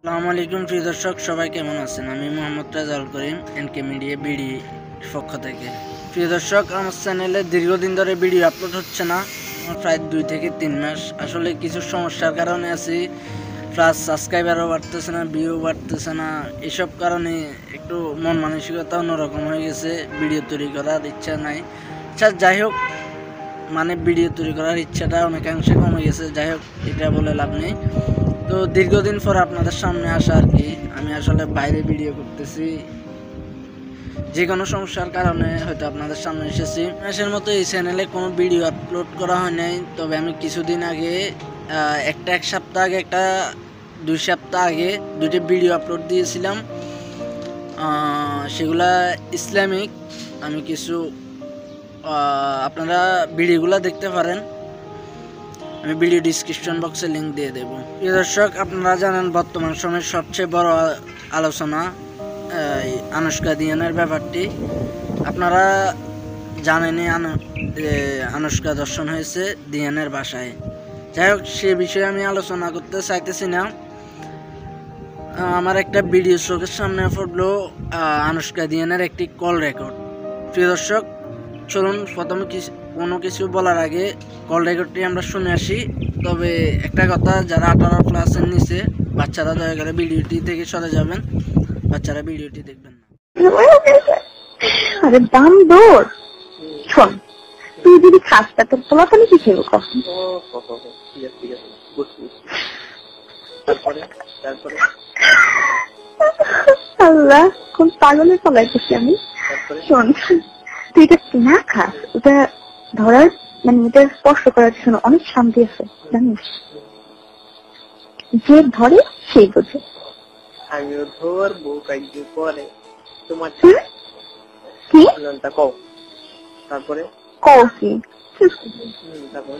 আসসালামু আলাইকুম প্রিয় দর্শক, সবাই কেমন আছেন? আমি মোহাম্মদ রাজাউল করিম, এনকে মিডিয়া বিডি পক্ষ থেকে। প্রিয় দর্শক, আমার চ্যানেলে দীর্ঘদিন ধরে ভিডিও আপলোড হচ্ছে না, প্রায় 2 থেকে 3 মাস। আসলে কিছু সমস্যার কারণে আছি, প্লাস সাবস্ক্রাইবারও বাড়তেছে না, ভিউ বাড়তেছে না। এসব কারণে একটু মন মানসিকতা অন্যরকম হয়ে গেছে, ভিডিও তৈরি করার ইচ্ছা নাই। আচ্ছা, যাই হোক, মানে ভিডিও তৈরি করার ইচ্ছাটা অনেকাংশে কমে গেছে। যাই হোক, এটা বলে লাভ নেই। তো দীর্ঘদিন পর আপনাদের সামনে আসা আর কি। আমি আসলে বাইরে ভিডিও করতেছি, যে কোনো সমস্যার কারণে হয়তো আপনাদের সামনে এসেছি। মাসের মতো এই চ্যানেলে কোনো ভিডিও আপলোড করা হয় নাই, তবে আমি কিছুদিন আগে এক সপ্তাহ আগে 2 সপ্তাহ আগে 2টি ভিডিও আপলোড দিয়েছিলাম। সেগুলা ইসলামিক। আমি কিছু আপনারা ভিডিওগুলো দেখতে পারেন, আমি ভিডিও ডিসক্রিপশন বক্সে লিঙ্ক দিয়ে দেব। প্রিয় দর্শক, আপনারা জানেন বর্তমান সময়ের সবচেয়ে বড় আলোচনা আনুশকা দিয়ানের ব্যাপারটি। আপনারা জানেনই আনুশকা দর্শন হয়েছে দিয়ানের বাসায়। যাই হোক, সে বিষয়ে আমি আলোচনা করতে চাইতেছি না। আমার একটা ভিডিও চোখের সামনে পড়লো, আনুশকা দিয়ানের একটি কল রেকর্ড। প্রিয় দর্শক, চলুন প্রথমে কোনো কিছু বলার আগে কল রেকর্ডটি আমরা শুনে আসি। তবে একটা কথা, যারা 18+ নিচে বাচ্চারা দয়া করে ভিডিওটি থেকে সরে যাবেন, বাচ্চারা ভিডিওটি দেখবেন না। আরে দাম দৌড়, শোন, তুই যদি খাস তা তোর পোলা তাহলে কি খেয়ে কখন? আল্লাহ, কোন পাগলের পলাইতেছি আমি। শোন, তুই এটা না খাস, ওটা ধরার মানে এটা স্পর্শ করার জন্য অনেক শান্তি আছে, জানিস? যে ধরে সেই বোঝে। আমিও ধরবো কাজ পরে তোমার কি কও, তারপরে কও কি? তারপর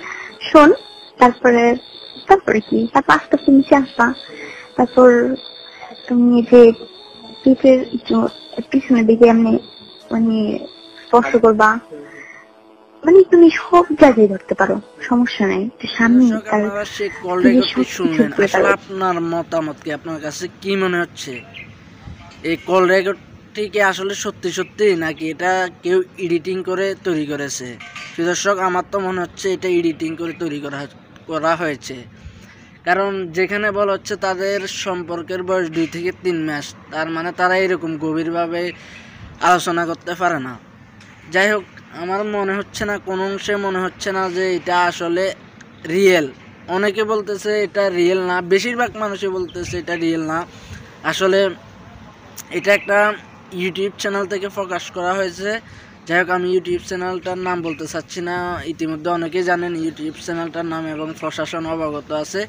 শোন, তারপরে কি? তারপর আস্তে আস্তে নিচে আসবা। তারপর তুমি যে পিঠের পিছনের দিকে এমনি মানে স্পর্শ করবা, মানে তুমি সব জায়গায় ধরতে পারো, সমস্যা নাই। সামনে আপনারা সেই কল রেকর্ডটি শুনলেন, আসলে আপনার মতামত কি? আপনার কাছে কি মনে হচ্ছে? এই কল রেকর্ডটি কি আসলে সত্যি সত্যি, নাকি এটা কেউ এডিটিং করে তৈরি করেছে? দর্শক, আমার তো মনে হচ্ছে এটা এডিটিং করে তৈরি করা হয়েছে। কারণ যেখানে বলা হচ্ছে তাদের সম্পর্কের বয়স 2 থেকে 3 মাস, তার মানে তারা এরকম গভীরভাবে আলোচনা করতে পারে না। যাই হোক, আমার মনে হচ্ছে না, কোনো অংশে মনে হচ্ছে না যে এটা আসলে রিয়েল। অনেকে বলতেছে এটা রিয়েল না, বেশিরভাগ মানুষই বলতেছে এটা রিয়েল না। আসলে এটা একটা ইউটিউব চ্যানেল থেকে প্রকাশ করা হয়েছে। যাই হোক, আমি ইউটিউব চ্যানেলটার নাম বলতে চাচ্ছি না, ইতিমধ্যে অনেকেই জানেন ইউটিউব চ্যানেলটার নাম এবং প্রশাসন অবগত আছে।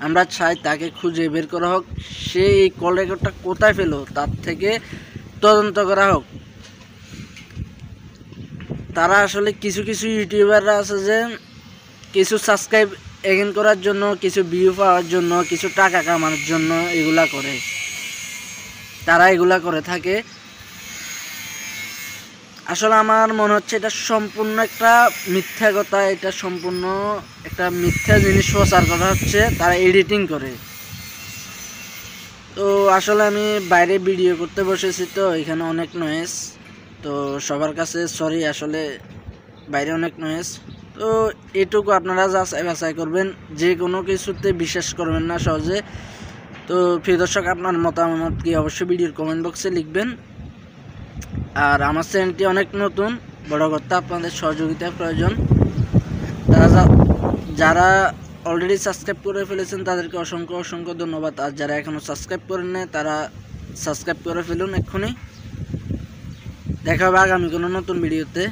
আমরা চাই তাকে খুঁজে বের করা হোক, সে এই কল রেকর্ডটা কোথায় পেল তার থেকে তদন্ত করা হোক। তারা আসলে কিছু ইউটিউবাররা আছে যে কিছু সাবস্ক্রাইব এগেন করার জন্য, কিছু ভিউ পাওয়ার জন্য, কিছু টাকা কামানোর জন্য তারা এগুলা করে থাকে। আসলে আমার মনে হচ্ছে এটা সম্পূর্ণ একটা মিথ্যা কথা, এটা সম্পূর্ণ একটা মিথ্যা জিনিস প্রচার করা হচ্ছে, তারা এডিটিং করে। তো আসলে আমি বাইরে ভিডিও করতে বসেছি, তো এখানে অনেক নয়েজ, তো সবার কাছে সরি, আসলে বাইরে অনেক নয়েজ। তো এটুকু আপনারা যাচাই করবেন, যে কোনো কিছুতে বিশ্বাস করবেন না সহজে। তো প্রিয় দর্শক, আপনার মতামত কি অবশ্যই ভিডিওর কমেন্ট বক্সে লিখবেন। আর আমার চ্যানেলটি অনেক নতুন, বড় কথা আপনাদের সহযোগিতা প্রয়োজন। যারা অলরেডি সাবস্ক্রাইব করে ফেলেছেন তাদেরকে অসংখ্য ধন্যবাদ। আর যারা এখনও সাবস্ক্রাইব করেন নাই তারা সাবস্ক্রাইব করে ফেলুন এক্ষুনি। দেখা হবে আগামী কোনো নতুন ভিডিওতে।